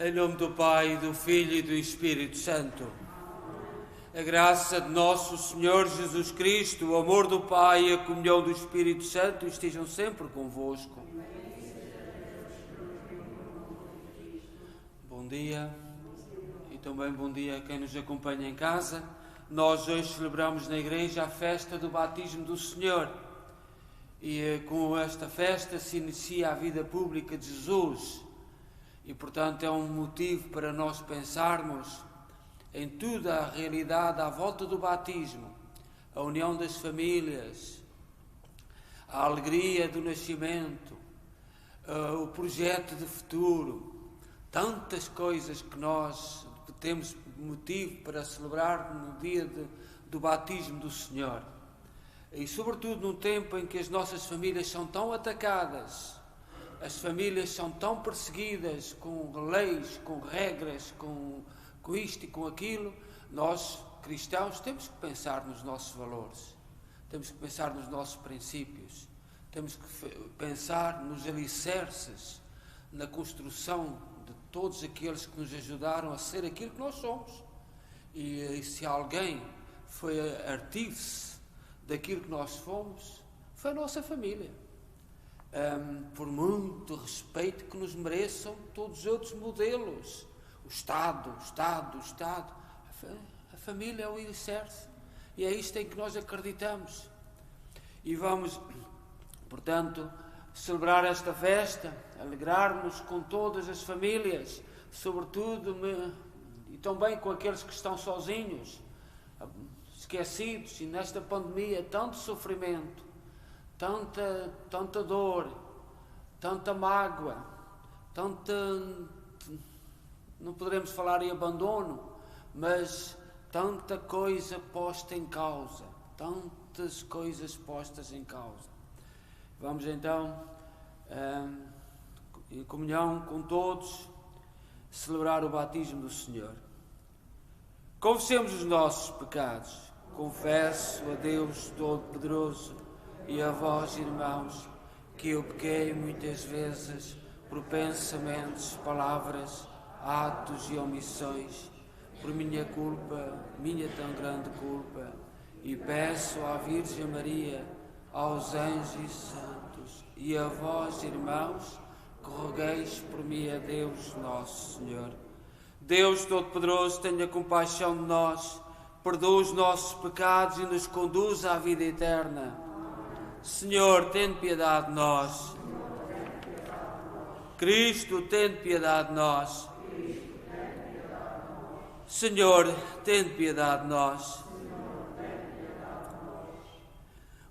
Em nome do Pai, do Filho e do Espírito Santo. A graça de nosso Senhor Jesus Cristo, o amor do Pai e a comunhão do Espírito Santo estejam sempre convosco. Bom dia e também bom dia a quem nos acompanha em casa. Nós hoje celebramos na igreja a festa do batismo do Senhor. E com esta festa se inicia a vida pública de Jesus. E, portanto, é um motivo para nós pensarmos em toda a realidade à volta do batismo, a união das famílias, a alegria do nascimento, o projeto de futuro, tantas coisas que nós temos motivo para celebrar no dia do batismo do Senhor. E, sobretudo, num tempo em que as nossas famílias são tão atacadas, as famílias são tão perseguidas com leis, com regras, com isto e com aquilo, nós, cristãos, temos que pensar nos nossos valores, temos que pensar nos nossos princípios, temos que pensar nos alicerces, na construção de todos aqueles que nos ajudaram a ser aquilo que nós somos. E se alguém foi artífice daquilo que nós fomos, foi a nossa família. Por muito respeito que nos mereçam todos os outros modelos, o Estado, a família é o alicerce, e é isto em que nós acreditamos. E vamos, portanto, celebrar esta festa, alegrar-nos com todas as famílias, sobretudo, e também com aqueles que estão sozinhos, esquecidos, e nesta pandemia tanto sofrimento, tanta dor, tanta mágoa, não poderemos falar em abandono, mas tanta coisa posta em causa, tantas coisas postas em causa. Vamos então, em comunhão com todos, celebrar o batismo do Senhor. Confessemos os nossos pecados. Confesso a Deus Todo-Poderoso e a vós, irmãos, que eu pequei muitas vezes por pensamentos, palavras, atos e omissões, por minha culpa, minha tão grande culpa, e peço à Virgem Maria, aos anjos e santos, e a vós, irmãos, que rogueis por mim a Deus nosso Senhor. Deus Todo-Poderoso, tenha compaixão de nós, perdoa os nossos pecados e nos conduz à vida eterna. Senhor, tem piedade de nós. Cristo, tem piedade de nós. Senhor, tem piedade de nós.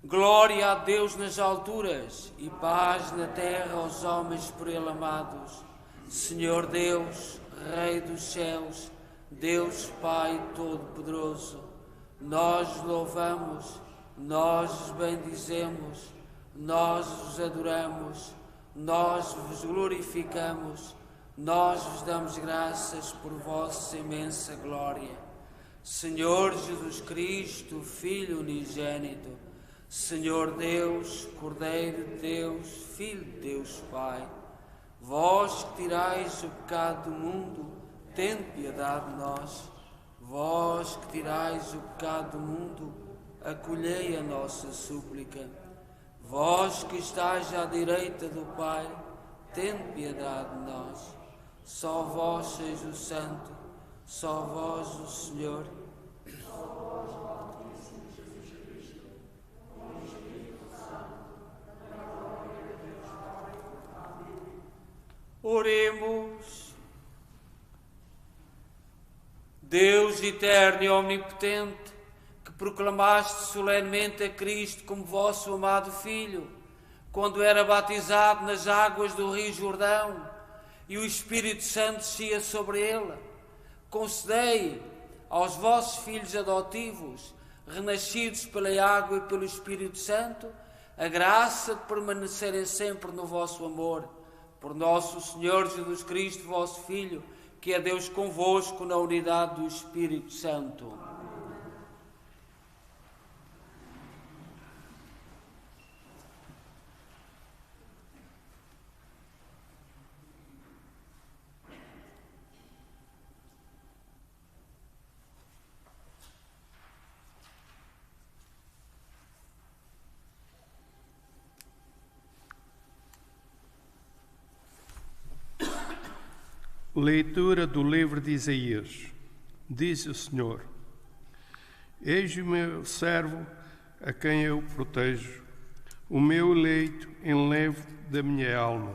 Glória a Deus nas alturas e paz na terra aos homens por Ele amados. Senhor Deus, Rei dos céus, Deus Pai Todo-Poderoso, nós vos louvamos, nós vos bendizemos, nós vos adoramos, nós vos glorificamos, nós vos damos graças por vossa imensa glória. Senhor Jesus Cristo, Filho unigênito, Senhor Deus, Cordeiro de Deus, Filho de Deus Pai, vós que tirais o pecado do mundo, tende piedade de nós. Vós que tirais o pecado do mundo, acolhei a nossa súplica. Vós que estáis à direita do Pai, tende piedade de nós. Só vós sois o Santo, só vós o Senhor. Oremos. Deus eterno e omnipotente, que proclamaste solenemente a Cristo como vosso amado Filho, quando era batizado nas águas do Rio Jordão, e o Espírito Santo descia sobre ele, concedei aos vossos filhos adotivos, renascidos pela água e pelo Espírito Santo, a graça de permanecerem sempre no vosso amor. Por nosso Senhor Jesus Cristo, vosso Filho, que é Deus convosco na unidade do Espírito Santo. Leitura do livro de Isaías. Diz o Senhor: Eis o meu servo, a quem eu protejo, o meu eleito, enlevo da minha alma.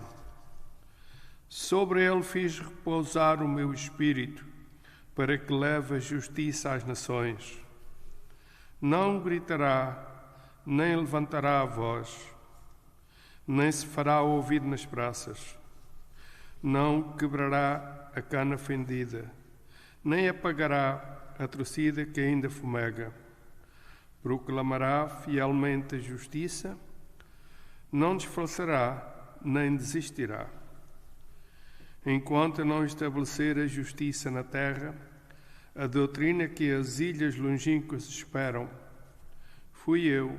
Sobre ele fiz repousar o meu espírito, para que leve a justiça às nações. Não gritará, nem levantará a voz, nem se fará ouvir nas praças. Não quebrará a cana fendida, nem apagará a torcida que ainda fumega. Proclamará fielmente a justiça, não desfalecerá, nem desistirá. Enquanto não estabelecer a justiça na terra, a doutrina que as ilhas longínquas esperam, fui eu,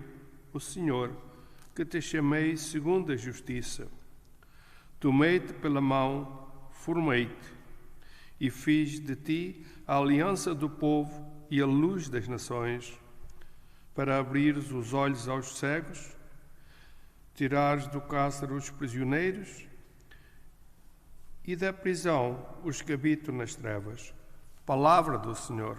o Senhor, que te chamei segundo a justiça. Tomei-te pela mão, formei-te, e fiz de ti a aliança do povo e a luz das nações, para abrires os olhos aos cegos, tirares do cárcere os prisioneiros e da prisão os que habitam nas trevas. Palavra do Senhor.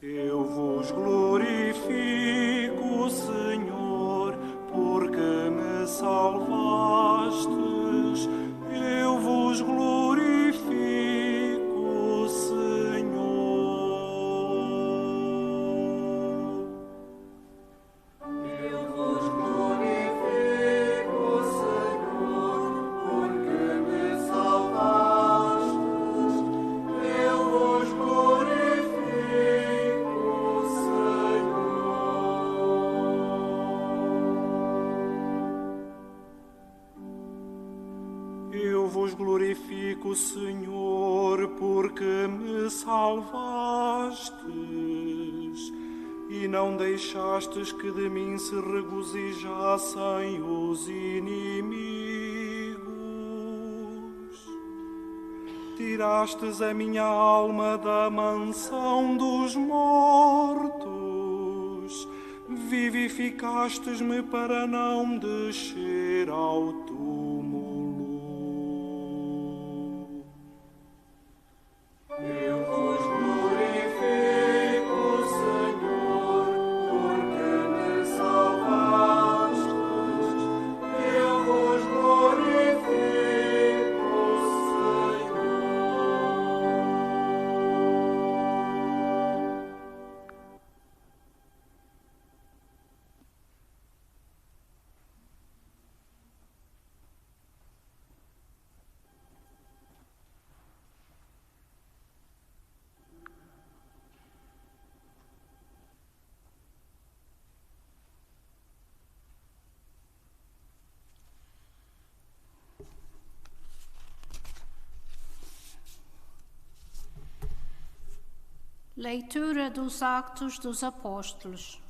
Eu vos glorifico, Senhor, porque me salvastes. Eu vos glorifico, Senhor. Eu vos glorifico, Senhor, porque me salvastes. Eu vos glorifico, Eu vos glorifico, Senhor, porque me salvastes e não deixastes que de mim se regozijassem os inimigos. Tirastes a minha alma da mansão dos mortos, vivificastes-me para não descer ao túmulo. Eu vos glorifico, Senhor, porque me salvastes. Eu vos glorifico, Leitura dos Atos dos Apóstolos.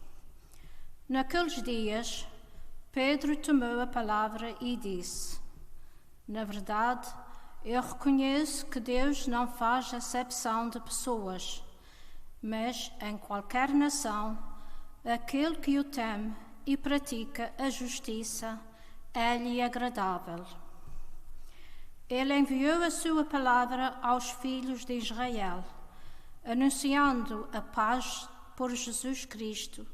Naqueles dias, Pedro tomou a palavra e disse: Na verdade, eu reconheço que Deus não faz acepção de pessoas, mas em qualquer nação, aquele que o teme e pratica a justiça é-lhe agradável. Ele enviou a sua palavra aos filhos de Israel, anunciando a paz por Jesus Cristo,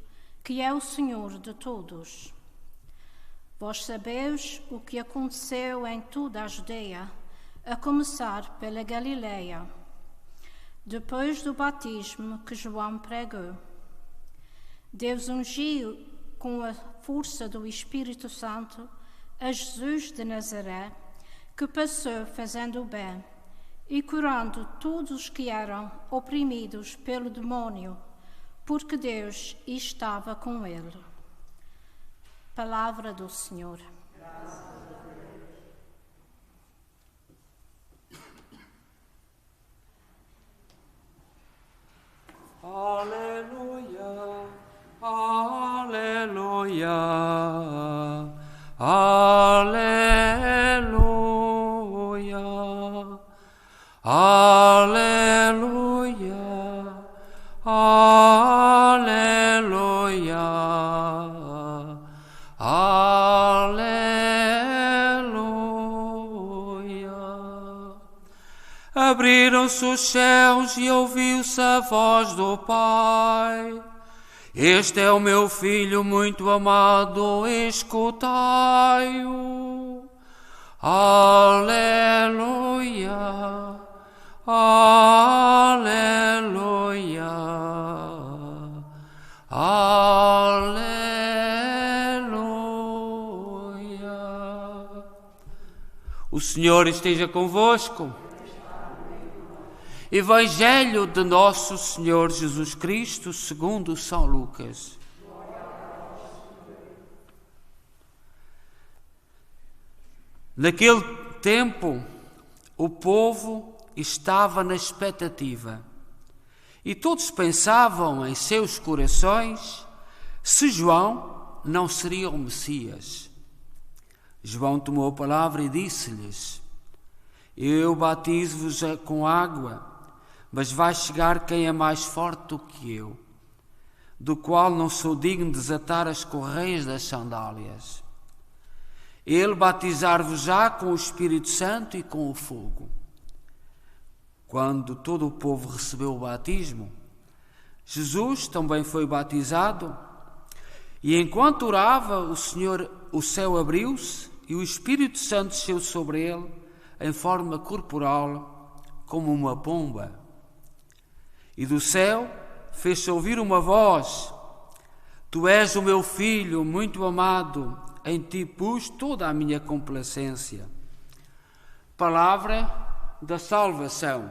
que é o Senhor de todos. Vós sabeis o que aconteceu em toda a Judeia, a começar pela Galileia, depois do batismo que João pregou. Deus ungiu com a força do Espírito Santo a Jesus de Nazaré, que passou fazendo o bem e curando todos os que eram oprimidos pelo demónio, porque Deus estava com ele. Palavra do Senhor. Aleluia, aleluia, aleluia. Abriram-se os céus e ouviu-se a voz do Pai. Este é o meu Filho muito amado, escutai-o. Aleluia, aleluia, aleluia. O Senhor esteja convosco. Evangelho de Nosso Senhor Jesus Cristo, segundo São Lucas. Naquele tempo, o povo estava na expectativa e todos pensavam em seus corações se João não seria o Messias. João tomou a palavra e disse-lhes: Eu batizo-vos com água, mas vai chegar quem é mais forte do que eu, do qual não sou digno de desatar as correias das sandálias. Ele batizar-vos-á com o Espírito Santo e com o fogo. Quando todo o povo recebeu o batismo, Jesus também foi batizado, e enquanto orava, o céu abriu-se e o Espírito Santo desceu sobre ele em forma corporal, como uma pomba. E do céu fez-se ouvir uma voz: Tu és o meu Filho muito amado, em ti pus toda a minha complacência. Palavra da salvação.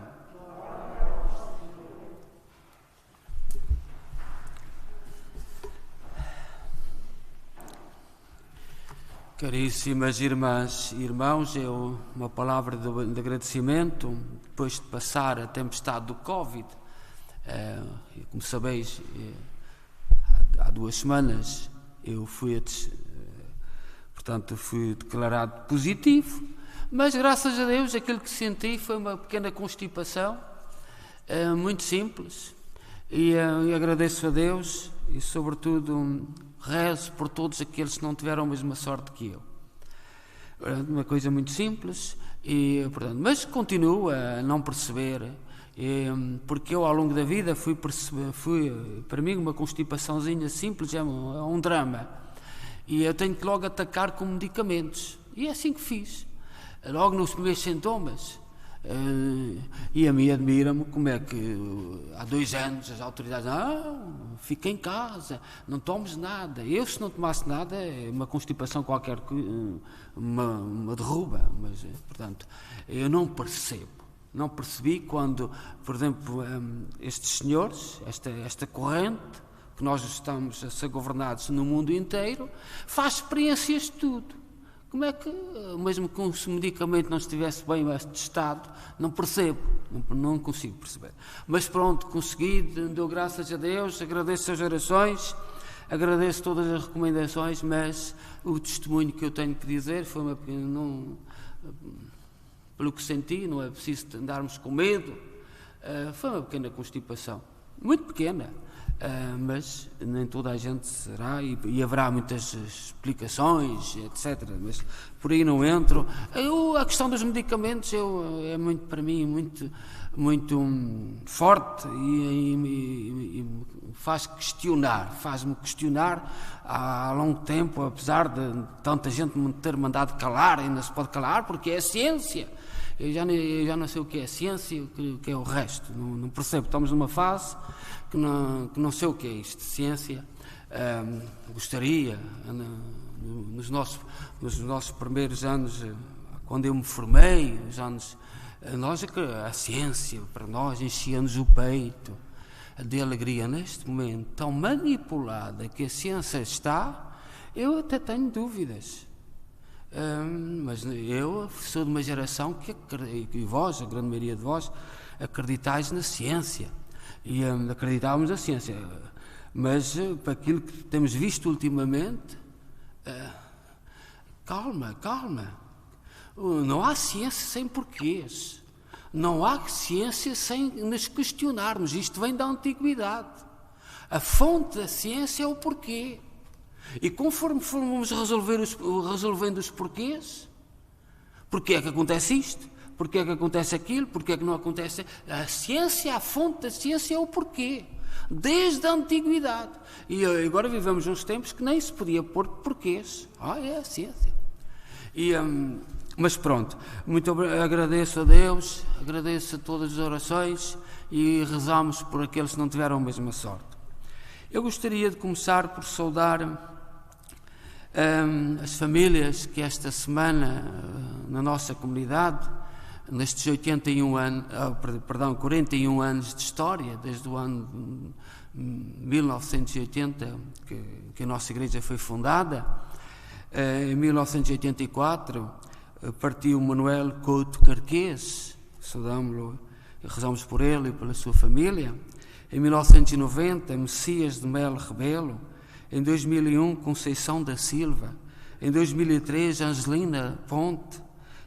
Caríssimas irmãs e irmãos, uma palavra de agradecimento, depois de passar a tempestade do Covid. Como sabeis, há 2 semanas eu fui declarado positivo, mas graças a Deus aquilo que senti foi uma pequena constipação, muito simples, e agradeço a Deus e sobretudo rezo por todos aqueles que não tiveram a mesma sorte que eu. Uma coisa muito simples, mas continuo a não perceber, porque eu ao longo da vida fui para mim uma constipaçãozinha simples é um drama, e eu tenho que logo atacar com medicamentos, e é assim que fiz, logo nos primeiros sintomas. E a mim admira-me como é que há 2 anos as autoridades fica em casa, não tomes nada. Eu, se não tomasse nada, é uma constipação qualquer, uma derruba, mas portanto eu não percebi quando, por exemplo, estes senhores, esta corrente que nós estamos a ser governados no mundo inteiro, faz experiências de tudo. Como é que, mesmo que um medicamento não estivesse bem testado, não percebo, não consigo perceber. Mas pronto, consegui, dou graças a Deus, agradeço as orações, agradeço todas as recomendações, mas o testemunho que eu tenho que dizer foi pelo que senti, não é preciso andarmos com medo, foi uma pequena constipação, muito pequena. Mas nem toda a gente será e haverá muitas explicações, etc. Mas por aí não entro. A questão dos medicamentos é muito, para mim, muito forte e faz-me questionar há longo tempo, apesar de tanta gente me ter mandado calar, ainda se pode calar porque é a ciência. Eu já não sei o que é a ciência, o que é o resto, não percebo. Estamos numa fase que não sei o que é isto de ciência. Gostaria, nos nossos primeiros anos, quando eu me formei, a ciência para nós enchia-nos o peito de alegria. Neste momento tão manipulada que a ciência está, eu até tenho dúvidas. Mas eu sou de uma geração e vós, a grande maioria de vós, acreditais na ciência e acreditávamos na ciência, mas para aquilo que temos visto ultimamente, calma, não há ciência sem porquês, não há ciência sem nos questionarmos. Isto vem da antiguidade, a fonte da ciência é o porquê. E conforme formos resolvendo os porquês, porque é que acontece isto? Porque é que acontece aquilo? Porque é que não acontece? A ciência, a fonte da ciência é o porquê. Desde a antiguidade. E agora vivemos uns tempos que nem se podia pôr porquês. É a ciência. Mas pronto, agradeço a Deus, agradeço a todas as orações e rezamos por aqueles que não tiveram a mesma sorte. Eu gostaria de começar por saudar as famílias que esta semana, na nossa comunidade, nestes 41 anos de história, desde o ano 1980, que a nossa igreja foi fundada. Em 1984 partiu Manuel Couto Carquês, saudamos-lo e rezamos por ele e pela sua família. Em 1990, Messias de Melo Rebelo. Em 2001, Conceição da Silva. Em 2003, Angelina Ponte.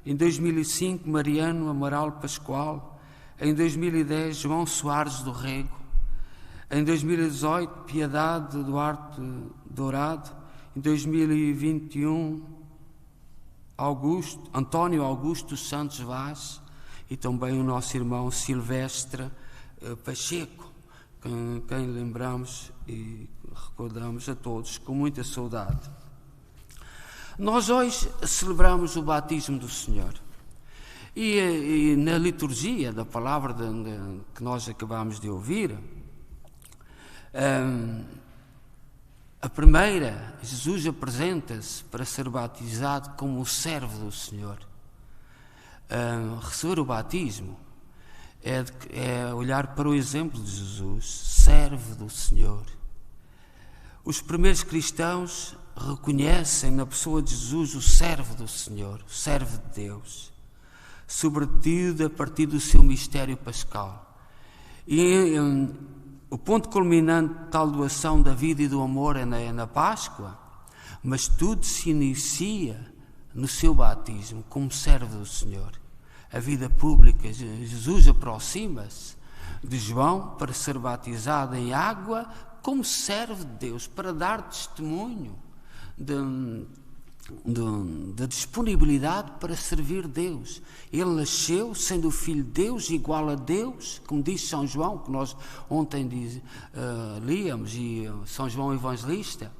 Em 2005, Mariano Amaral Pascoal. Em 2010, João Soares do Rego. Em 2018, Piedade Duarte Dourado. Em 2021, António Augusto Santos Vaz. E também o nosso irmão Silvestre Pacheco, quem lembramos e recordamos a todos com muita saudade. Nós hoje celebramos o batismo do Senhor. E na liturgia da palavra que nós acabamos de ouvir, a primeira, Jesus apresenta-se para ser batizado como o servo do Senhor. Receber o batismo é olhar para o exemplo de Jesus, servo do Senhor. Os primeiros cristãos reconhecem na pessoa de Jesus o servo do Senhor, o servo de Deus, sobretudo a partir do seu mistério pascal. E o ponto culminante de tal doação da vida e do amor é na Páscoa, mas tudo se inicia no seu batismo como servo do Senhor. A vida pública, Jesus aproxima-se de João para ser batizado em água como servo de Deus, para dar testemunho da disponibilidade para servir Deus. Ele nasceu sendo o Filho de Deus, igual a Deus, como diz São João, que nós ontem líamos, e São João Evangelista,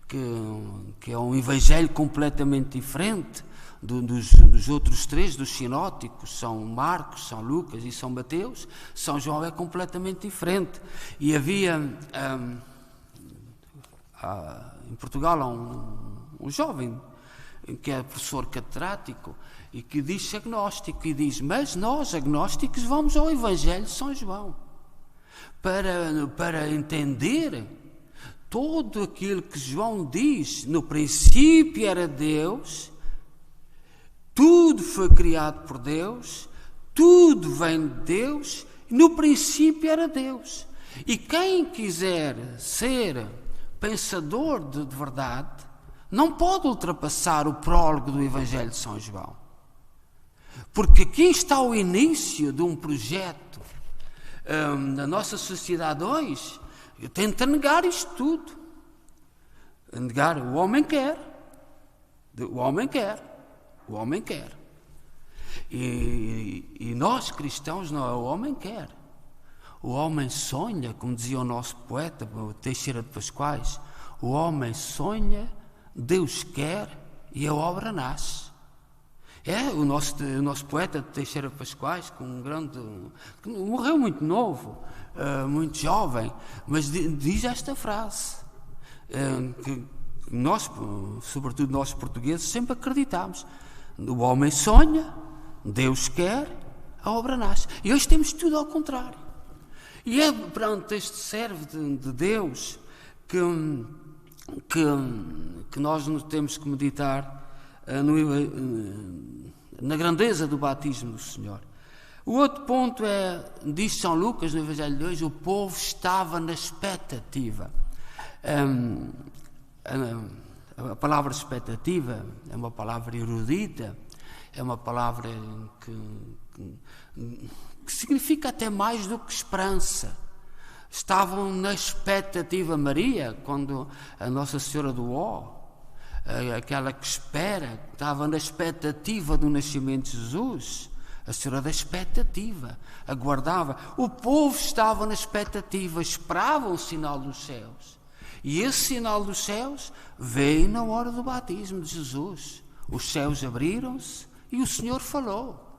que é um evangelho completamente diferente dos outros três, dos sinóticos, São Marcos, São Lucas e São Mateus. São João é completamente diferente. E havia em Portugal há um jovem que é professor catedrático e que diz agnóstico e diz: mas nós agnósticos vamos ao Evangelho de São João para entender tudo aquilo que João diz. No princípio era Deus, tudo foi criado por Deus, tudo vem de Deus, e no princípio era Deus. E quem quiser ser pensador de verdade não pode ultrapassar o prólogo do Evangelho de São João, porque aqui está o início de um projeto na nossa sociedade hoje. Tenta negar isto tudo. Negar, o homem quer. E nós cristãos, não, o homem quer. O homem sonha, como dizia o nosso poeta Teixeira de Pascoais, o homem sonha, Deus quer e a obra nasce. O nosso poeta Teixeira de Pascoais, que morreu muito novo, muito jovem, mas diz esta frase, que nós, sobretudo nós portugueses, sempre acreditamos: o homem sonha, Deus quer, a obra nasce. E hoje temos tudo ao contrário. E é perante este servo de Deus que nós temos que meditar na grandeza do batismo do Senhor. O outro ponto diz São Lucas no Evangelho de hoje: o povo estava na expectativa. A palavra expectativa é uma palavra erudita, é uma palavra que significa até mais do que esperança. Estavam na expectativa. Maria, quando a Nossa Senhora do Ó, aquela que espera, estava na expectativa do nascimento de Jesus, A senhora da expectativa, aguardava. O povo estava na expectativa, esperava um sinal dos céus. E esse sinal dos céus veio na hora do batismo de Jesus. Os céus abriram-se e o Senhor falou.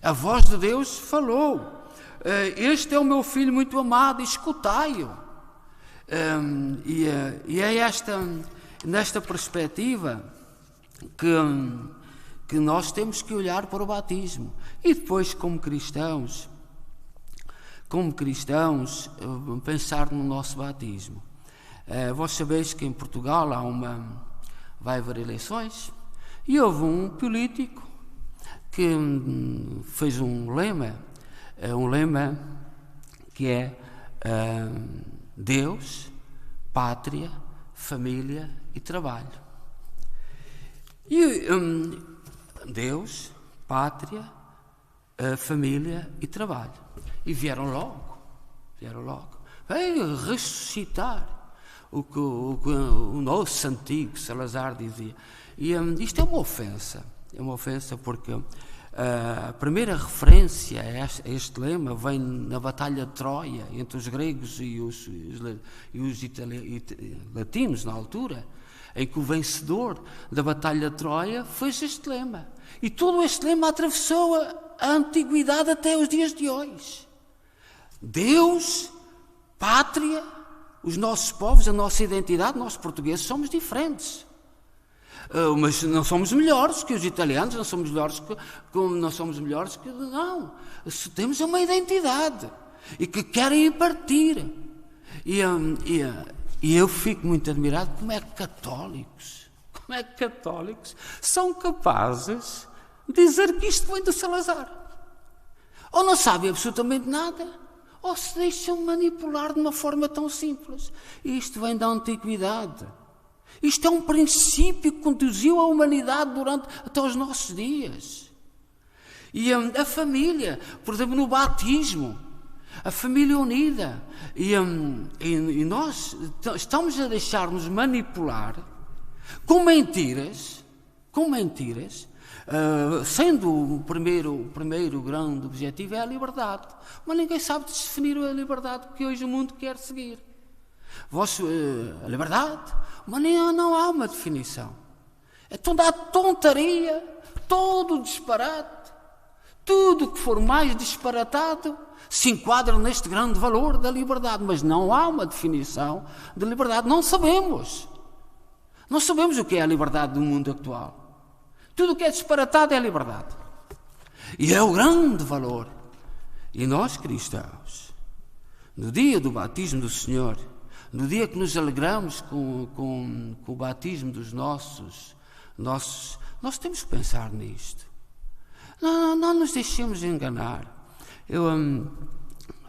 A voz de Deus falou. Este é o meu filho muito amado, escutai-o. E é nesta perspectiva que nós temos que olhar para o batismo. E depois, como cristãos, pensar no nosso batismo. Vós sabeis que em Portugal vai haver eleições, e houve um político que fez um lema que é Deus, pátria, família e trabalho. E Deus, pátria, família e trabalho. E vieram logo. Veio ressuscitar o nosso antigo Salazar dizia. E isto é uma ofensa porque a primeira referência a este lema vem na Batalha de Troia, entre os gregos e os latinos na altura, em que o vencedor da Batalha de Troia fez este lema. E todo este lema atravessou a antiguidade até os dias de hoje. Deus, pátria, os nossos povos, a nossa identidade, nós portugueses somos diferentes. Mas não somos melhores que os italianos, não. Temos uma identidade e que querem impartir. E eu fico muito admirado como é que católicos são capazes de dizer que isto vem do Salazar. Ou não sabem absolutamente nada, ou se deixam manipular de uma forma tão simples. Isto vem da antiguidade. Isto é um princípio que conduziu a humanidade até os nossos dias. E a família, por exemplo, no batismo, a família unida. E nós estamos a deixar-nos manipular com mentiras, sendo o primeiro grande objetivo é a liberdade. Mas ninguém sabe definir a liberdade que hoje o mundo quer seguir. A liberdade, mas não há uma definição. É toda a tontaria, todo o disparate, tudo que for mais disparatado se enquadra neste grande valor da liberdade, mas não há uma definição de liberdade. Não sabemos o que é a liberdade do mundo atual. Tudo o que é disparatado é a liberdade. E é o grande valor. E nós, cristãos, no dia do batismo do Senhor, no dia que nos alegramos com o batismo dos nossos, nós temos que pensar nisto. Não nos deixemos enganar.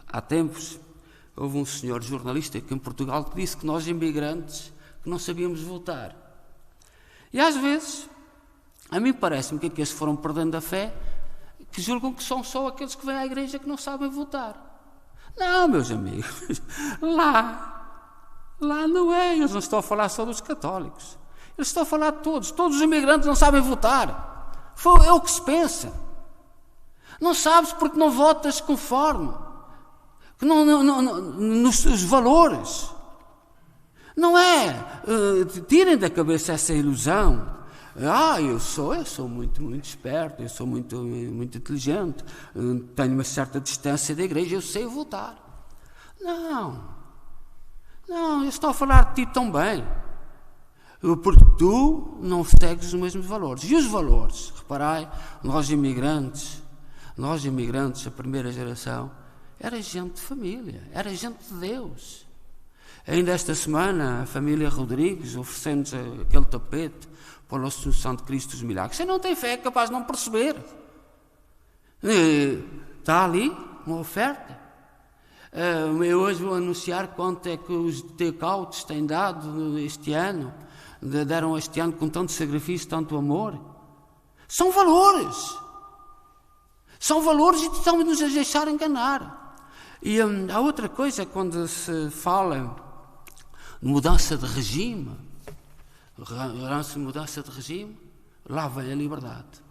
Há tempos, houve um senhor jornalista aqui em Portugal que disse que nós, imigrantes, que não sabíamos votar. E às vezes, a mim parece-me que aqueles que foram perdendo a fé, que julgam que são só aqueles que vêm à igreja que não sabem votar. Não, meus amigos, lá não é. Eles não estão a falar só dos católicos. Eles estão a falar de todos. Todos os imigrantes não sabem votar. É o que se pensa. Não sabes porque não votas conforme nos valores. Não é. Tirem da cabeça essa ilusão. Eu sou muito, muito esperto, eu sou muito, muito inteligente, tenho uma certa distância da igreja, eu sei votar. Não, eu estou a falar de ti tão bem, porque tu não segues os mesmos valores. E os valores, reparai, nós imigrantes, a primeira geração, era gente de família, era gente de Deus. Ainda esta semana, a família Rodrigues oferecendo-nos aquele tapete para a Assunção de Cristo dos Milagres. Você não tem fé, é capaz de não perceber. Está ali uma oferta. Eu hoje vou anunciar quanto é que os take-outs têm dado este ano, deram este ano com tanto sacrifício, tanto amor. São valores e estamos-nos a deixar enganar. E há outra coisa, quando se fala de mudança de regime, lá vem a liberdade.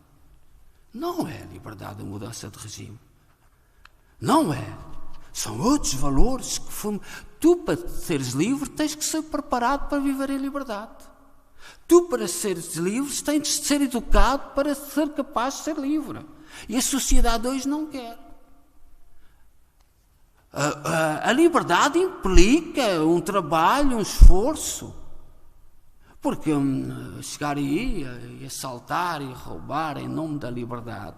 Não é liberdade a mudança de regime. Não é. São outros valores que tu, para seres livre, tens que ser preparado para viver em liberdade. Tu, para seres livre, tens de ser educado para ser capaz de ser livre. E a sociedade hoje não quer. A liberdade implica um trabalho, um esforço. Porque chegar aí e assaltar e roubar em nome da liberdade,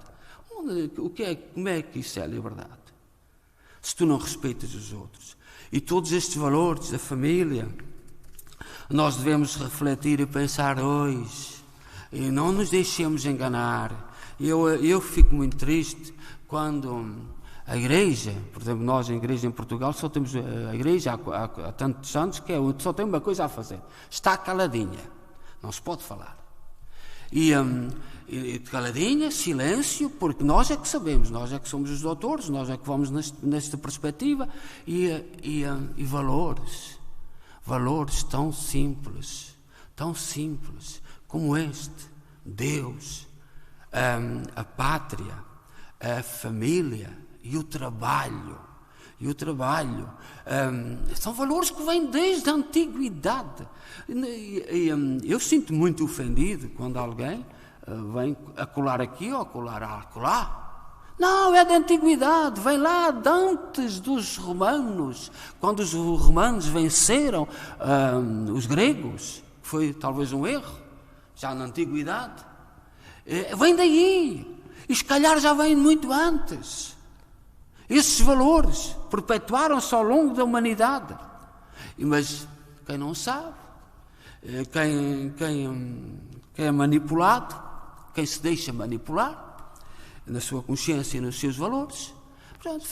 como é que isso é liberdade? Se tu não respeitas os outros. E todos estes valores da família, nós devemos refletir e pensar hoje. E não nos deixemos enganar. Eu fico muito triste quando a igreja, por exemplo, nós a igreja em Portugal só temos a igreja há tantos anos que só tem uma coisa a fazer. Está caladinha. Não se pode falar. E caladinha, silêncio, porque nós é que sabemos, nós é que somos os doutores, nós é que vamos nesta perspectiva. E valores tão simples como este. Deus, a pátria, a família e o trabalho. São valores que vêm desde a antiguidade. Eu sinto muito ofendido quando alguém vem a colar aqui ou a colar acolá. Não, é da antiguidade, vem lá de antes dos romanos, quando os romanos venceram os gregos, foi talvez um erro, já na antiguidade. Vem daí, e se calhar já vem muito antes. Esses valores perpetuaram-se ao longo da humanidade. Mas quem não sabe, quem é manipulado, quem se deixa manipular na sua consciência e nos seus valores, portanto,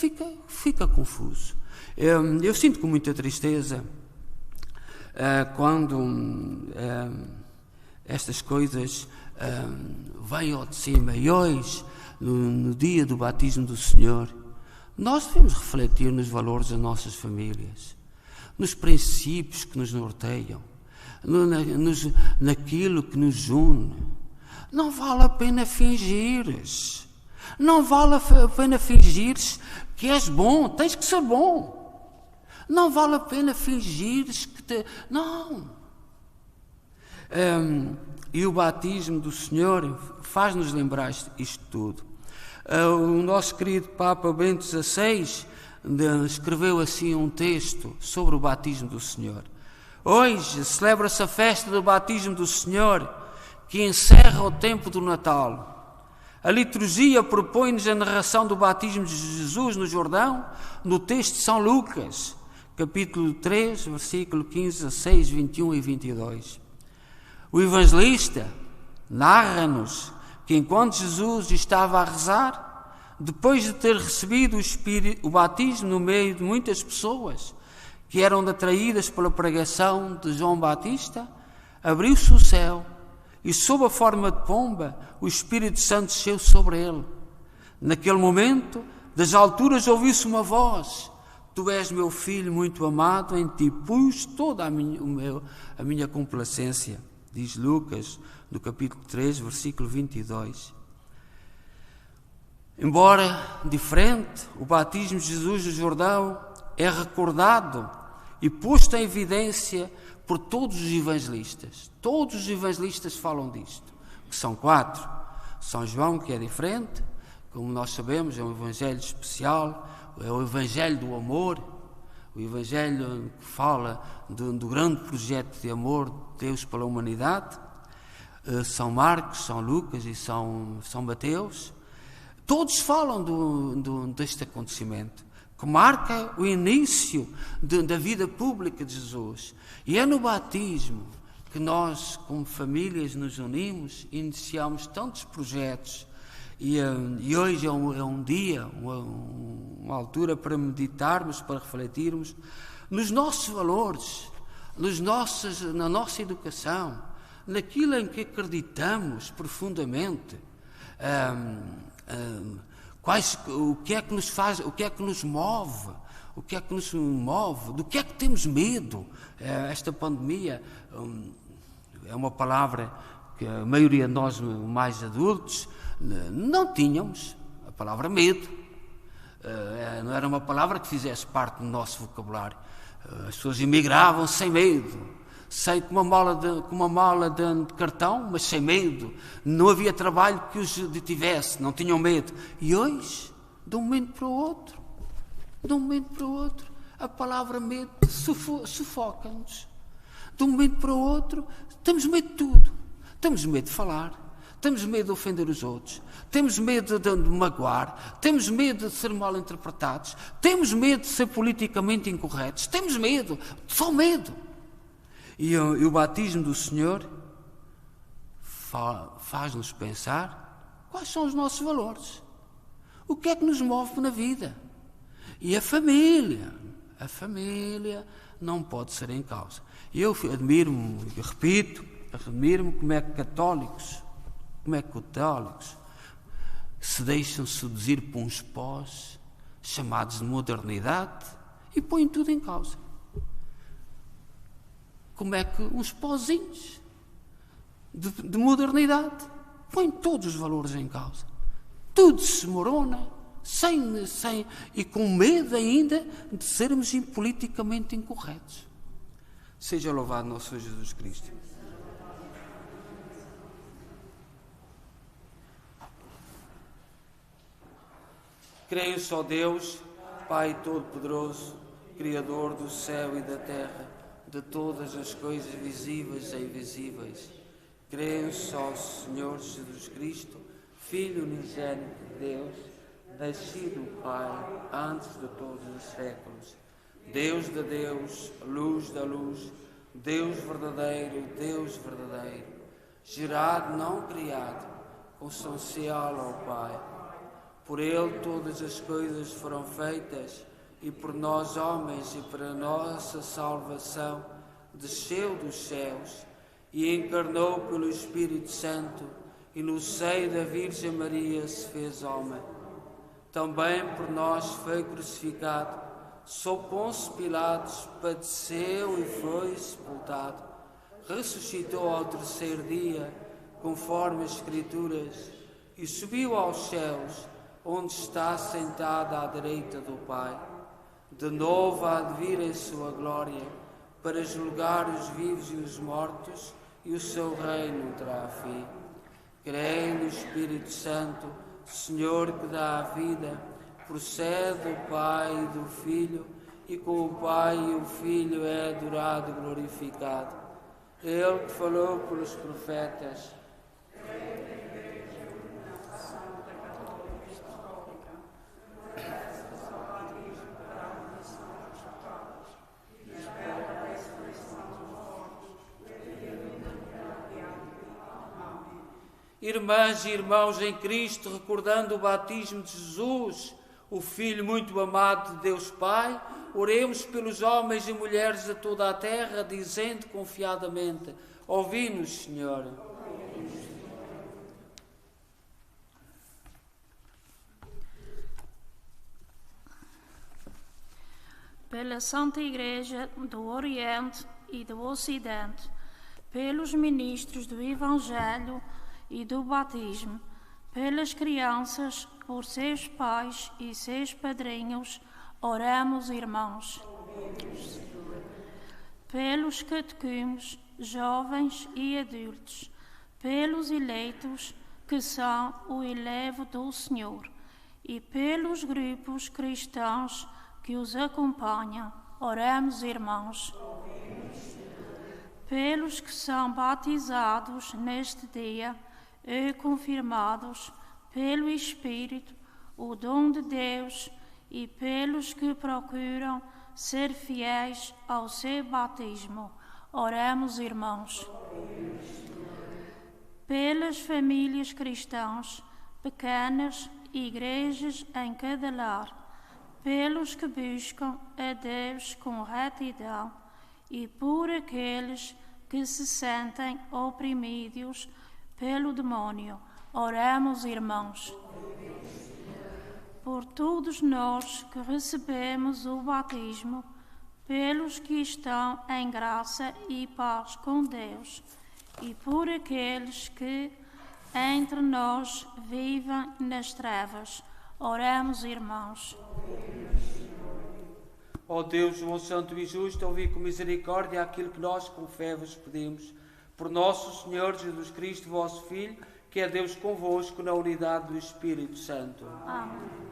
fica confuso. Eu sinto com muita tristeza quando estas coisas vêm ao de cima. E hoje, no dia do batismo do Senhor, nós devemos refletir nos valores das nossas famílias, nos princípios que nos norteiam, naquilo que nos une. Não vale a pena fingires. Não vale a pena fingires que és bom. Tens que ser bom. Não vale a pena fingires que Não. E o batismo do Senhor faz-nos lembrar isto tudo. O nosso querido Papa Bento XVI escreveu assim um texto sobre o batismo do Senhor. Hoje celebra-se a festa do batismo do Senhor, que encerra o tempo do Natal. A liturgia propõe-nos a narração do batismo de Jesus no Jordão, no texto de São Lucas, capítulo 3, versículo 15, 16, 21 e 22. O evangelista narra-nos que enquanto Jesus estava a rezar, depois de ter recebido o batismo no meio de muitas pessoas que eram atraídas pela pregação de João Batista, abriu-se o céu e, sob a forma de pomba, o Espírito Santo desceu sobre ele. Naquele momento, das alturas ouviu-se uma voz: Tu és meu filho muito amado, em ti pus toda a minha complacência. Diz Lucas, no capítulo 3, versículo 22. Embora diferente, o batismo de Jesus no Jordão é recordado e posto em evidência por todos os evangelistas. Todos os evangelistas falam disto, que são 4. São João, que é diferente, como nós sabemos, é um evangelho especial, é o evangelho do amor, o evangelho que fala do grande projeto de amor de Deus pela humanidade. São Marcos, São Lucas e São Mateus. Todos falam deste acontecimento, que marca o início da vida pública de Jesus. E é no batismo que nós, como famílias, nos unimos e iniciamos tantos projetos. E hoje é um dia, uma altura para meditarmos, para refletirmos nos nossos valores, na nossa educação, naquilo em que acreditamos profundamente. O que é que nos faz, o que é que nos move, do que é que temos medo. Esta pandemia é uma palavra que a maioria de nós mais adultos não tínhamos a palavra medo. Não era uma palavra que fizesse parte do nosso vocabulário. As pessoas emigravam sem medo, com uma mala de cartão, mas sem medo. Não havia trabalho que os detivesse, não tinham medo. E hoje, de um momento para o outro, a palavra medo sufoca-nos. De um momento para o outro, temos medo de tudo. Temos medo de falar, temos medo de ofender os outros, temos medo de magoar, temos medo de ser mal interpretados, temos medo de ser politicamente incorretos, temos medo, só medo. E o batismo do Senhor faz-nos pensar quais são os nossos valores, o que é que nos move na vida. E a família não pode ser em causa. Eu admiro-me, admiro-me como é que católicos se deixam seduzir por uns pós chamados de modernidade e põem tudo em causa. Como é que uns pozinhos de modernidade põem todos os valores em causa? Tudo se morona, e com medo ainda de sermos politicamente incorretos. Seja louvado nosso Senhor Jesus Cristo. Creio só Deus, Pai Todo-Poderoso, Criador do céu e da terra, de todas as coisas visíveis e invisíveis. Creio só Senhor Jesus Cristo, Filho unigênito de Deus, nascido do Pai antes de todos os séculos. Deus de Deus, luz da luz, Deus verdadeiro, gerado, não criado, consubstancial ao Pai. Por Ele todas as coisas foram feitas, e por nós homens e para a nossa salvação desceu dos céus e encarnou pelo Espírito Santo e no seio da Virgem Maria se fez homem. Também por nós foi crucificado, sob Pôncio Pilatos padeceu e foi sepultado. Ressuscitou ao terceiro dia, conforme as Escrituras, e subiu aos céus, onde está sentado à direita do Pai. De novo há de vir em sua glória, para julgar os vivos e os mortos, e o seu reino terá fim. Creio no Espírito Santo, Senhor que dá a vida, procede do Pai e do Filho, e com o Pai e o Filho é adorado e glorificado. Ele que falou pelos profetas, irmãs e irmãos em Cristo, recordando o batismo de Jesus, o Filho muito amado de Deus Pai, oremos pelos homens e mulheres de toda a terra, dizendo confiadamente: ouvi-nos, Senhor. Pela Santa Igreja do Oriente e do Ocidente, pelos ministros do Evangelho e do batismo, pelas crianças, por seus pais e seus padrinhos, oramos, irmãos. Pelos catequumos, jovens e adultos, pelos eleitos, que são o elevo do Senhor, e pelos grupos cristãos que os acompanham, oramos, irmãos. Pelos que são batizados neste dia, e confirmados pelo Espírito, o dom de Deus, e pelos que procuram ser fiéis ao seu batismo, oremos, irmãos. Pelas famílias cristãs, pequenas igrejas em cada lar, pelos que buscam a Deus com retidão, e por aqueles que se sentem oprimidos pelo demónio, oremos, irmãos. Por todos nós que recebemos o batismo, pelos que estão em graça e paz com Deus, e por aqueles que entre nós vivem nas trevas. Oremos, irmãos. Ó Deus, bom, santo e justo, ouvi com misericórdia aquilo que nós com fé vos pedimos. Por nosso Senhor Jesus Cristo, vosso Filho, que é Deus convosco na unidade do Espírito Santo. Amém.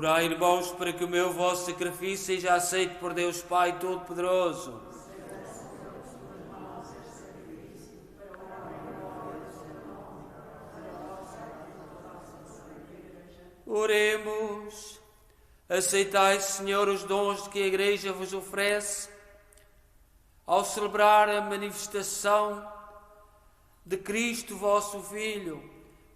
Orai, irmãos, para que o meu vosso sacrifício seja aceito por Deus Pai Todo-Poderoso. Oremos. Aceitai, Senhor, os dons que a Igreja vos oferece ao celebrar a manifestação de Cristo, vosso Filho,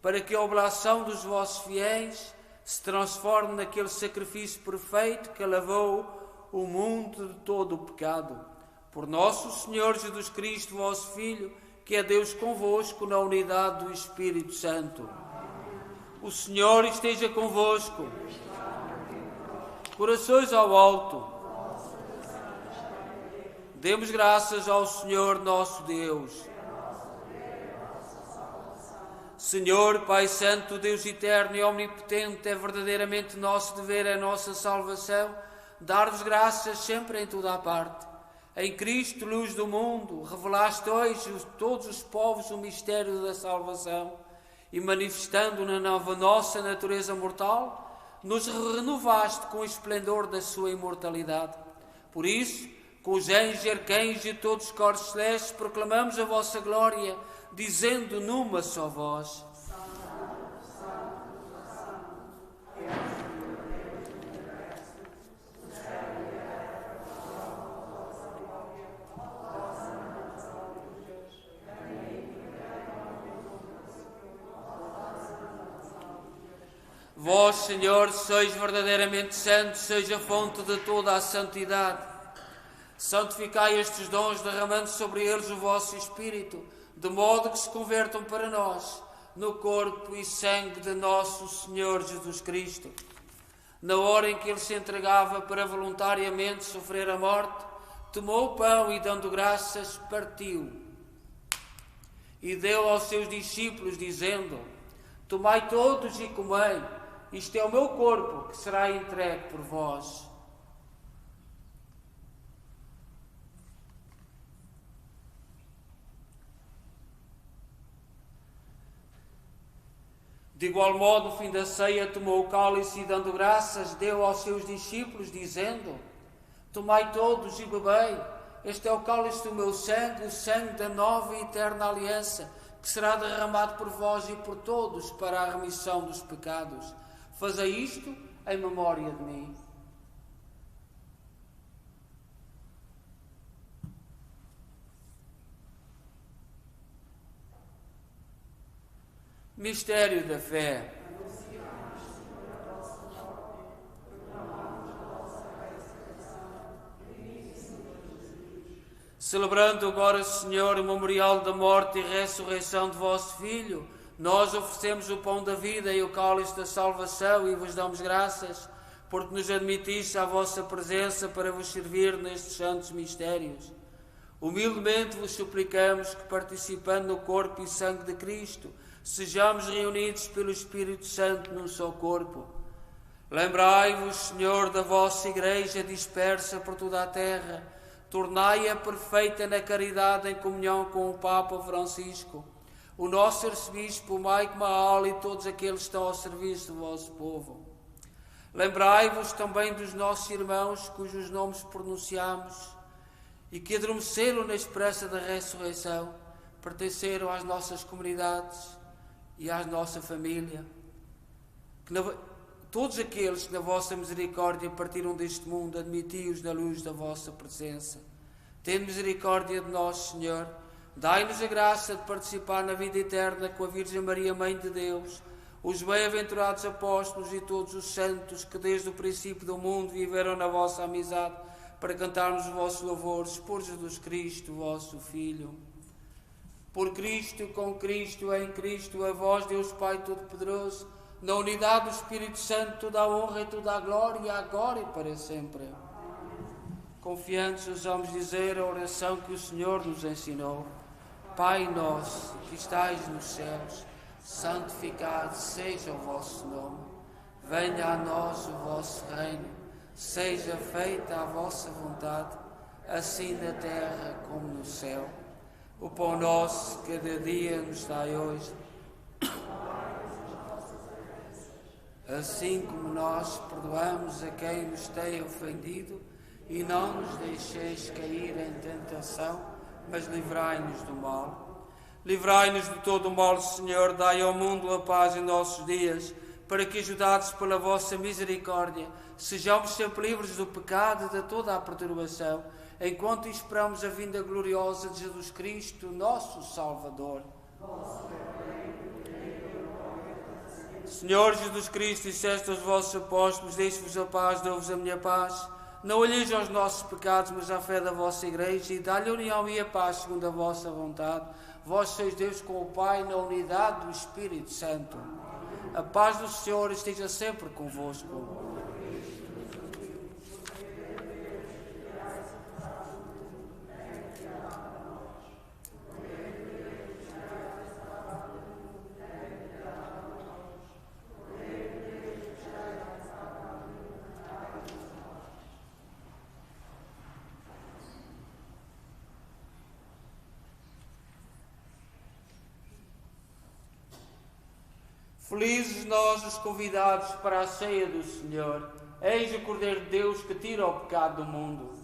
para que a oblação dos vossos fiéis se transforme naquele sacrifício perfeito que lavou o mundo de todo o pecado. Por nosso Senhor Jesus Cristo, vosso Filho, que é Deus convosco na unidade do Espírito Santo. O Senhor esteja convosco. Corações ao alto. Demos graças ao Senhor nosso Deus. Senhor, Pai Santo, Deus eterno e omnipotente, é verdadeiramente nosso dever, é nossa salvação, dar-vos graças sempre em toda a parte. Em Cristo, luz do mundo, revelaste hoje a todos os povos o mistério da salvação e, manifestando na nova nossa natureza mortal, nos renovaste com o esplendor da sua imortalidade. Por isso, com os anjos e arcanjos e todos os coros celestes, proclamamos a vossa glória, dizendo numa só voz: Vós, Senhor, sois verdadeiramente santos, sois a fonte de toda a santidade. Santificai estes dons, derramando sobre eles o vosso Espírito, de modo que se convertam para nós no corpo e sangue de nosso Senhor Jesus Cristo. Na hora em que ele se entregava para voluntariamente sofrer a morte, tomou o pão e, dando graças, partiu. E deu aos seus discípulos, dizendo: Tomai todos e comei, isto é o meu corpo, que será entregue por vós. De igual modo, no fim da ceia, tomou o cálice e, dando graças, deu aos seus discípulos, dizendo: Tomai todos e bebei, este é o cálice do meu sangue, o sangue da nova e eterna aliança, que será derramado por vós e por todos para a remissão dos pecados. Fazei isto em memória de mim. Mistério da fé. Celebrando agora, Senhor, o memorial da morte e ressurreição de vosso Filho, nós oferecemos o pão da vida e o cálice da salvação e vos damos graças, porque nos admitiste à vossa presença para vos servir nestes santos mistérios. Humildemente vos suplicamos que, participando no corpo e sangue de Cristo, sejamos reunidos pelo Espírito Santo num só corpo. Lembrai-vos, Senhor, da vossa Igreja dispersa por toda a terra. Tornai-a perfeita na caridade em comunhão com o Papa Francisco, o nosso arcebispo Mike Mahal e todos aqueles que estão ao serviço do vosso povo. Lembrai-vos também dos nossos irmãos cujos nomes pronunciamos e que adormeceram na esperança da ressurreição, pertenceram às nossas comunidades e à nossa família. Todos aqueles que na vossa misericórdia partiram deste mundo, admiti-os na luz da vossa presença. Tende misericórdia de nós, Senhor. Dai-nos a graça de participar na vida eterna com a Virgem Maria, Mãe de Deus, os bem-aventurados apóstolos e todos os santos que desde o princípio do mundo viveram na vossa amizade para cantarmos os vossos louvores por Jesus Cristo, vosso Filho. Por Cristo, com Cristo, em Cristo, a vós, Deus Pai Todo-Poderoso, na unidade do Espírito Santo, toda a honra e toda a glória, agora e para sempre. Confiantes, ousamos dizer a oração que o Senhor nos ensinou. Pai nosso, que estais nos céus, santificado seja o vosso nome. Venha a nós o vosso reino. Seja feita a vossa vontade, assim na terra como no céu. O pão nosso cada dia nos dai hoje. Assim como nós perdoamos a quem nos tem ofendido, e não nos deixeis cair em tentação, mas livrai-nos do mal. Livrai-nos de todo o mal, Senhor, dai ao mundo a paz em nossos dias, para que, ajudados pela vossa misericórdia, sejamos sempre livres do pecado e de toda a perturbação, enquanto esperamos a vinda gloriosa de Jesus Cristo, nosso Salvador. Senhor Jesus Cristo, disseste aos vossos apóstolos: deixe-vos a paz, dou-vos a minha paz. Não olheis aos nossos pecados, mas à fé da vossa Igreja, e dá-lhe a união e a paz segundo a vossa vontade. Vós sois Deus com o Pai, na unidade do Espírito Santo. A paz do Senhor esteja sempre convosco. Felizes nós os convidados para a ceia do Senhor. Eis o Cordeiro de Deus que tira o pecado do mundo.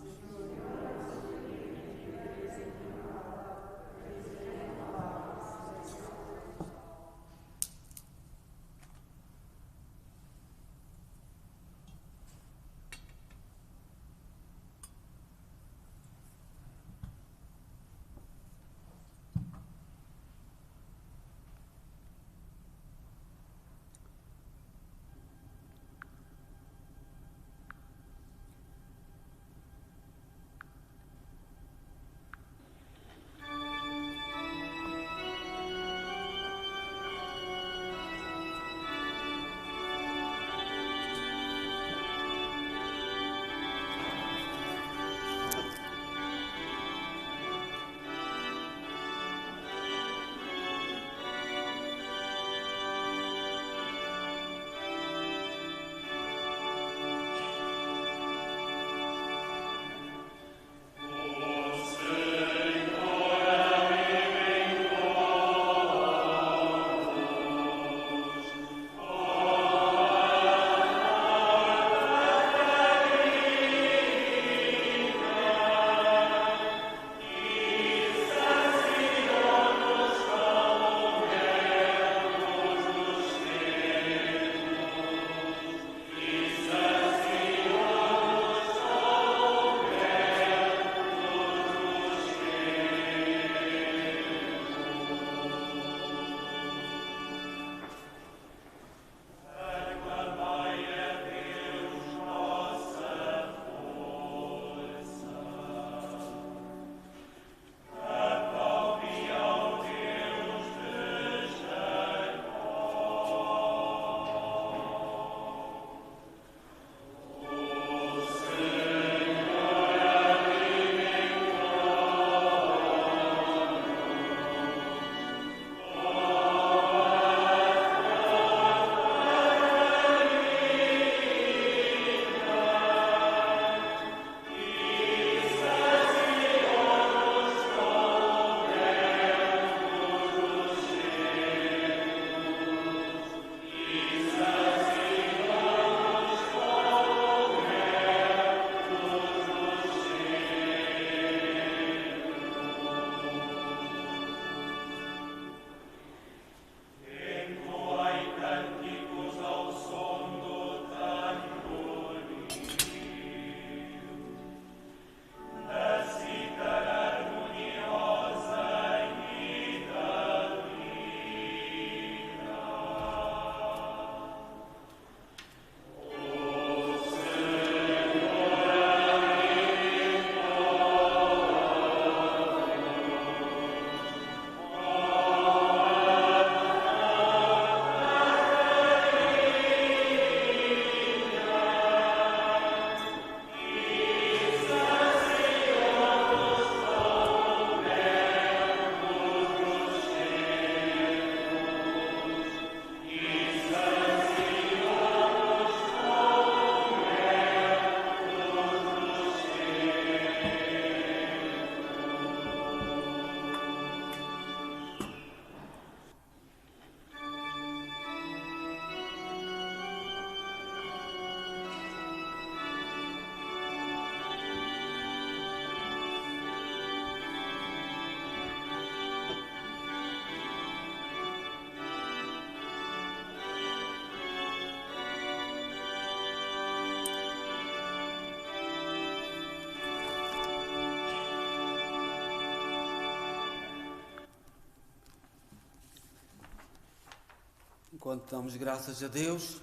Enquanto damos graças a Deus,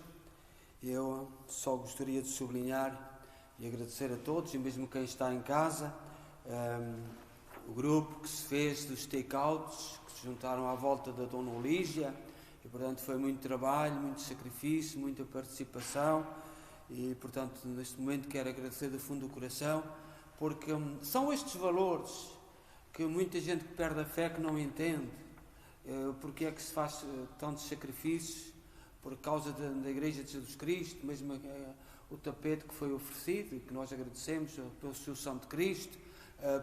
eu só gostaria de sublinhar e agradecer a todos, e mesmo quem está em casa, o grupo que se fez dos take-outs, que se juntaram à volta da Dona Olígia, e portanto foi muito trabalho, muito sacrifício, muita participação, e portanto neste momento quero agradecer do fundo do coração, porque são estes valores que muita gente que perde a fé que não entende, porque é que se faz tantos sacrifícios por causa da Igreja de Jesus Cristo, mesmo o tapete que foi oferecido e que nós agradecemos pelo seu Santo Cristo.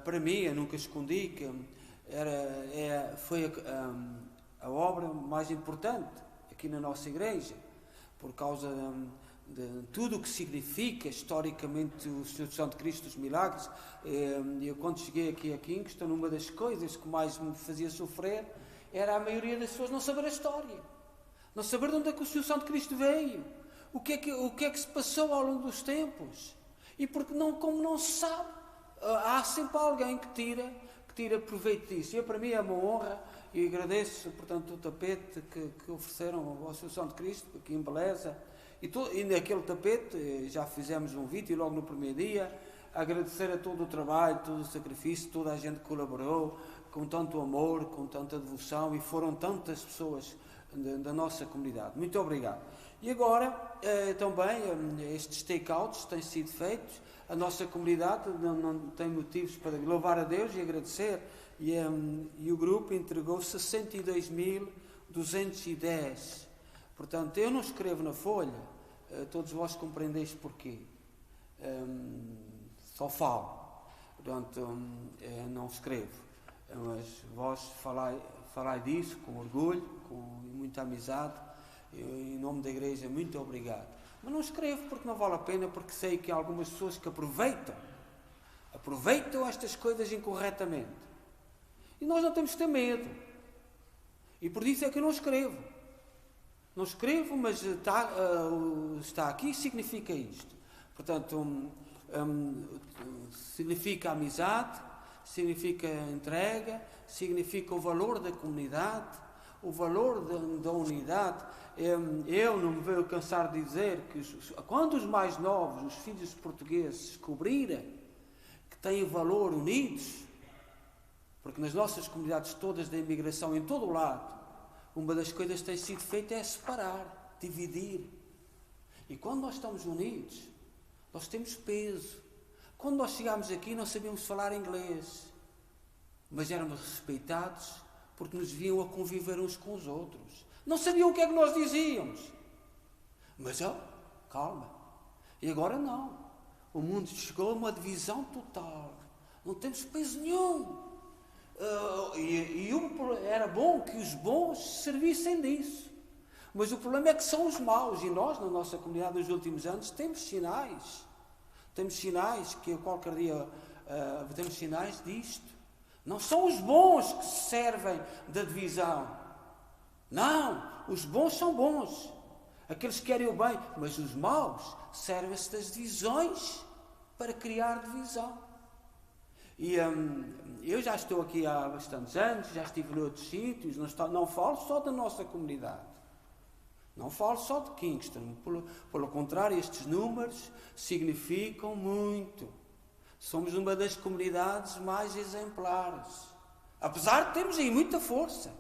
Para mim, eu nunca escondi que foi a obra mais importante aqui na nossa Igreja, por causa de tudo o que significa historicamente o Senhor Santo Cristo dos Milagres. Eu quando cheguei aqui a Kingston, uma das coisas que mais me fazia sofrer era a maioria das pessoas não saber a história, não saber de onde é que o Senhor Santo Cristo veio, o que é que se passou ao longo dos tempos, e porque como não se sabe, há sempre alguém que tira proveito disso. E para mim é uma honra, e agradeço, portanto, o tapete que ofereceram ao Senhor Santo Cristo, que embeleza, e naquele tapete já fizemos um vídeo logo no primeiro dia, agradecer a todo o trabalho, todo o sacrifício, toda a gente que colaborou, com tanto amor, com tanta devoção, e foram tantas pessoas da nossa comunidade. Muito obrigado. E agora, também, estes take-outs têm sido feitos, a nossa comunidade não tem motivos para louvar a Deus e agradecer, e o grupo entregou 62.210. Portanto, eu não escrevo na folha, todos vós compreendeis porquê. Só falo, portanto, não escrevo. Mas vós falai disso com orgulho, com muita amizade, em nome da Igreja, muito obrigado. Mas não escrevo porque não vale a pena, porque sei que há algumas pessoas que aproveitam estas coisas incorretamente. E nós não temos que ter medo. E por isso é que eu não escrevo. Não escrevo, mas está aqui, significa isto. Portanto, significa amizade, significa entrega, significa o valor da comunidade, o valor da unidade. Eu não me vejo cansar de dizer que quando os mais novos, os filhos portugueses, descobrirem que têm valor unidos, porque nas nossas comunidades todas da imigração, em todo o lado, uma das coisas que tem sido feita é separar, dividir. E quando nós estamos unidos, nós temos peso. Quando nós chegámos aqui não sabíamos falar inglês, mas éramos respeitados porque nos viam a conviver uns com os outros. Não sabiam o que é que nós dizíamos. Mas, calma. E agora não. O mundo chegou a uma divisão total. Não temos peso nenhum. Era bom que os bons servissem disso. Mas o problema é que são os maus. E nós, na nossa comunidade, nos últimos anos, temos sinais. Temos sinais que qualquer dia temos sinais disto. Não são os bons que se servem da divisão. Não, os bons são bons. Aqueles que querem o bem. Mas os maus servem-se das divisões para criar divisão. E eu já estou aqui há bastantes anos, já estive em outros sítios, não falo só da nossa comunidade. Não falo só de Kingston. Pelo contrário, estes números significam muito. Somos uma das comunidades mais exemplares. Apesar de termos aí muita força,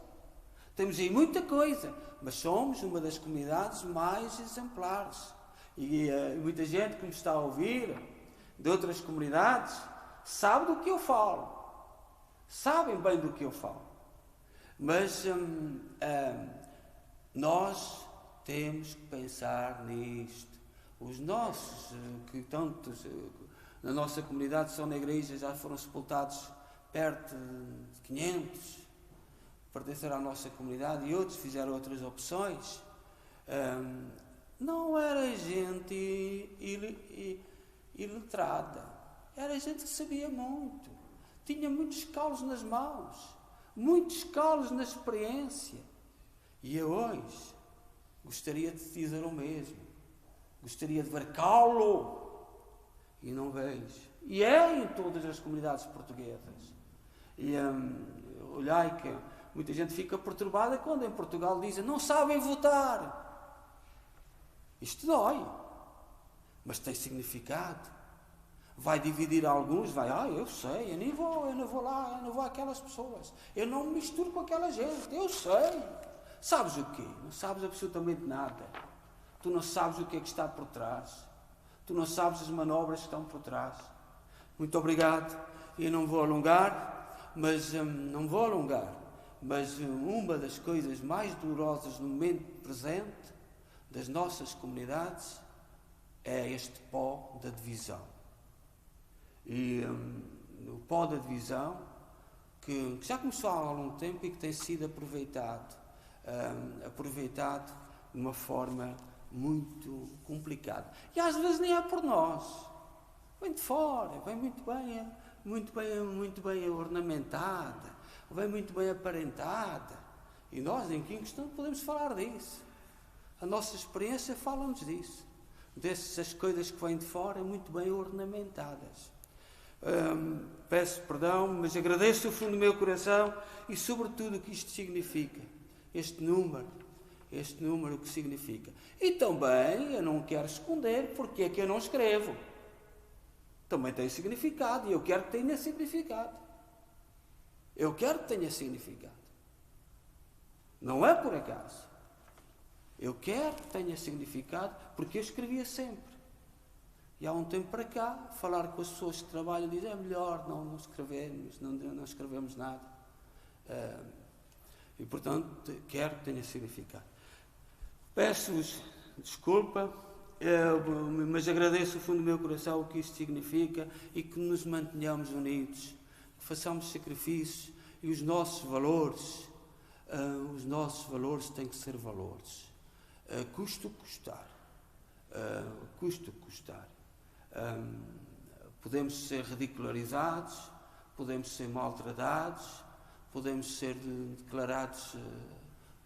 temos aí muita coisa, mas somos uma das comunidades mais exemplares. E muita gente que me está a ouvir, de outras comunidades, sabe do que eu falo. Sabem bem do que eu falo. Mas nós temos que pensar nisto. Os nossos, que tantos na nossa comunidade são na igreja, já foram sepultados perto de 500, pertenceram à nossa comunidade, e outros fizeram outras opções. Não era gente iletrada, era gente que sabia muito, tinha muitos calos nas mãos, muitos calos na experiência. E eu hoje gostaria de dizer o mesmo. Gostaria de ver calo e não vejo. E é em todas as comunidades portuguesas. E olhai que Muita gente fica perturbada quando em Portugal dizem não sabem votar. Isto dói, mas tem significado. Vai dividir alguns, eu sei, eu não vou lá, eu não vou àquelas pessoas, eu não me misturo com aquela gente, eu sei. Sabes o quê? Não sabes absolutamente nada. Tu não sabes o que é que está por trás. Tu não sabes as manobras que estão por trás. Muito obrigado. Eu não vou alongar, mas uma das coisas mais dolorosas no momento presente das nossas comunidades é este pó da divisão. E o pó da divisão, que já começou há algum tempo e que tem sido aproveitado de uma forma muito complicada. E às vezes nem é por nós. Vem de fora, vem muito bem ornamentada, vem muito bem aparentada. E nós em Kingston podemos falar disso. A nossa experiência fala-nos disso. Dessas coisas que vêm de fora muito bem ornamentadas. Peço perdão, mas agradeço do fundo do meu coração e sobretudo o que isto significa. Este número o que significa. E também, eu não quero esconder porque é que eu não escrevo. Também tem significado e eu quero que tenha significado. Não é por acaso. Eu quero que tenha significado porque eu escrevia sempre. E há um tempo para cá, falar com as pessoas que trabalham, dizem, é melhor não escrevemos nada. E, portanto, quero que tenha significado. Peço-vos desculpa, mas agradeço do fundo do meu coração o que isto significa e que nos mantenhamos unidos, que façamos sacrifícios e os nossos valores têm que ser valores. Custa o que custar. Podemos ser ridicularizados, podemos ser maltratados, podemos ser declarados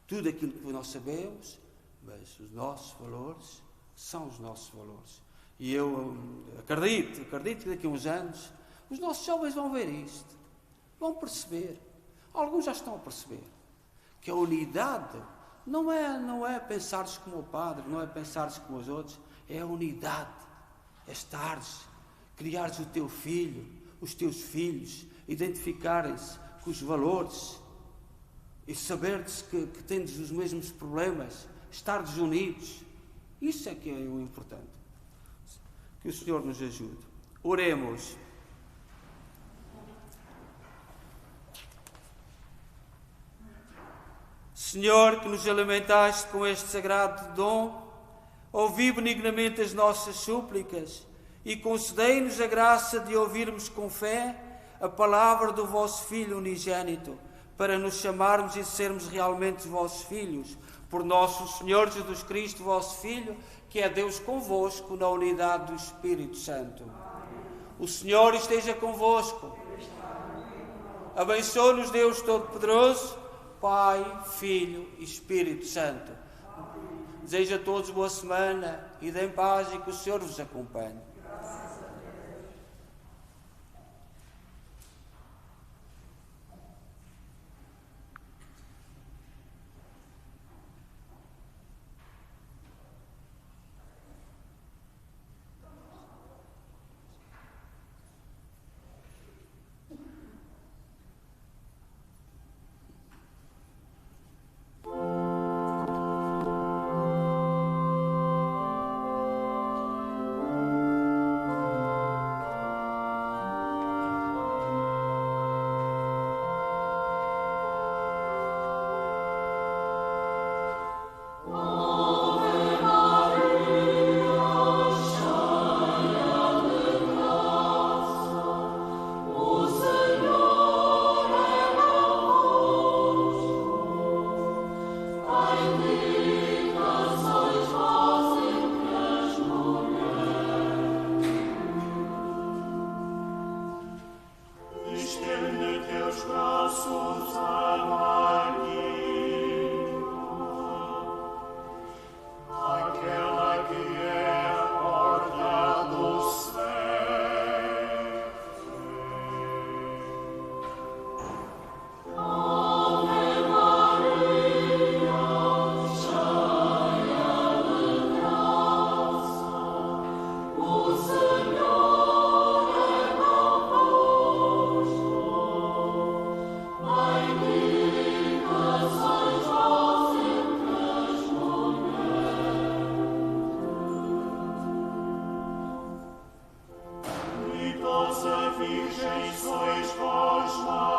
tudo aquilo que nós sabemos, mas os nossos valores são os nossos valores. E eu acredito que daqui a uns anos os nossos jovens vão ver isto, vão perceber, alguns já estão a perceber, que a unidade não é pensares como o padre, não é pensares como os outros, é a unidade, é estares, criares o teu filho, os teus filhos, identificarem-se com os valores e saberes que tendes os mesmos problemas, estares unidos. Isso é que é o importante. Que o Senhor nos ajude. Oremos. Senhor, que nos alimentaste com este sagrado dom, ouvi benignamente as nossas súplicas e concedei-nos a graça de ouvirmos com fé a palavra do vosso Filho unigênito, para nos chamarmos e sermos realmente vossos filhos, por nosso Senhor Jesus Cristo, vosso Filho, que é Deus convosco na unidade do Espírito Santo. O Senhor esteja convosco. Abençoe-nos Deus Todo-Poderoso, Pai, Filho e Espírito Santo. Desejo a todos boa semana e dêem paz e que o Senhor vos acompanhe. Amen. sois vós,